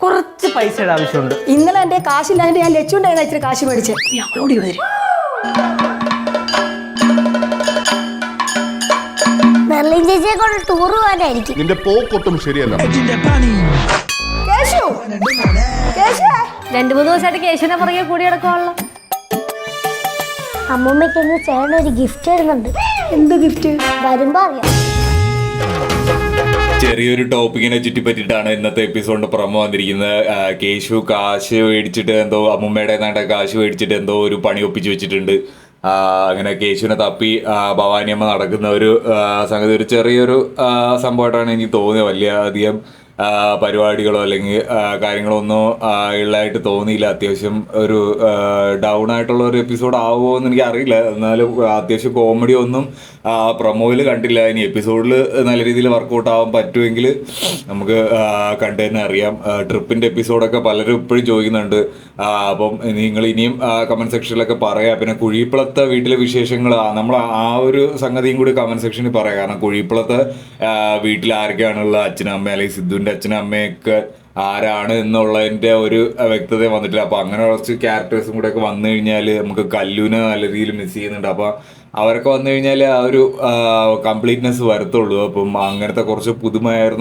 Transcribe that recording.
കുറച്ച് പൈസയുടെ ആവശ്യമുണ്ട്. ഇന്നലെ എന്റെ കാശില്ലാണ്ട് ഞാൻ ലച്ചുണ്ടായിരുന്നു ഇച്ചിരി കാശ് മേടിച്ച്. നീ അവളോട് വരും. മെർലിൻ ചേച്ചിയെ കൊണ്ട് ടൂർ പോകാനായിരിക്കും. നിന്റെ പോക്കൊട്ടും ശരിയല്ല. കേശു, 2-3 ദിവസമായിട്ട് കേശുവിനെ പുറകെ കൂടി നടക്കുവാണല്ലോ. അമ്മൂമ്മയ്ക്ക് ഇന്ന് ചേട്ടൻ ഒരു ഗിഫ്റ്റ് തരുന്നുണ്ട്. എന്ത് ഗിഫ്റ്റ്? വരുമ്പോ അറിയാം. ചെറിയൊരു ടോപ്പിക്കിനെ ചുറ്റിപ്പറ്റിയിട്ടാണ് ഇന്നത്തെ എപ്പിസോഡിന്റെ പുറമെ വന്നിരിക്കുന്നത്. കേശു കാശ് മേടിച്ചിട്ട് എന്തോ അമ്മുമ്മയുടെ കാശ് മേടിച്ചിട്ട് എന്തോ ഒരു പണി ഒപ്പിച്ച് വെച്ചിട്ടുണ്ട്. അങ്ങനെ കേശുവിനെ തപ്പി ഭവാനിയമ്മ നടക്കുന്ന ഒരു സംഗതി, ഒരു ചെറിയൊരു സംഭവമായിട്ടാണ് എനിക്ക് തോന്നിയത്. വലിയ അധികം പരിപാടികളോ അല്ലെങ്കിൽ കാര്യങ്ങളോ ഒന്നും ഉള്ളതായിട്ട് തോന്നിയില്ല. അത്യാവശ്യം ഒരു ഡൗൺ ആയിട്ടുള്ള ഒരു എപ്പിസോഡ് ആവുമോ എന്ന് എനിക്ക് അറിയില്ല. എന്നാലും അത്യാവശ്യം കോമഡി ഒന്നും പ്രൊമോയിൽ കണ്ടില്ല. ഇനി എപ്പിസോഡിൽ നല്ല രീതിയിൽ വർക്കൗട്ട് ആവാൻ പറ്റുമെങ്കിൽ നമുക്ക് കണ്ടു തന്നെ അറിയാം. ട്രിപ്പിൻ്റെ എപ്പിസോഡൊക്കെ പലരും ഇപ്പോഴും ചോദിക്കുന്നുണ്ട്. അപ്പം നിങ്ങൾ ഇനിയും കമൻറ്റ് സെക്ഷനിലൊക്കെ പറയാം. പിന്നെ കുഴിപ്പളത്തെ വീട്ടിലെ വിശേഷങ്ങൾ നമ്മൾ ആ ഒരു സംഗതിയും കൂടി കമൻറ്റ് സെക്ഷനിൽ പറയാം. കാരണം കുഴിപ്പളത്തെ വീട്ടിൽ ആരൊക്കെയാണുള്ള അച്ഛനും അമ്മ അല്ലെങ്കിൽ സിദ്ധുവിൻ്റെ അച്ഛനും അമ്മയൊക്കെ ആരാണ് എന്നുള്ളതിൻ്റെ ഒരു വ്യക്തത വന്നിട്ടില്ല. അപ്പോൾ അങ്ങനെ കുറച്ച് ക്യാരക്ടേഴ്സും കൂടെ ഒക്കെ വന്നു കഴിഞ്ഞാൽ നമുക്ക് കല്ലുവിനെ നല്ല രീതിയിൽ മിസ് ചെയ്യുന്നുണ്ട്. അപ്പോൾ അവരൊക്കെ വന്നു കഴിഞ്ഞാൽ ആ ഒരു കംപ്ലീറ്റ്നെസ് വരത്തുള്ളൂ. അപ്പം അങ്ങനത്തെ കുറച്ച് പുതുമയായിരുന്നു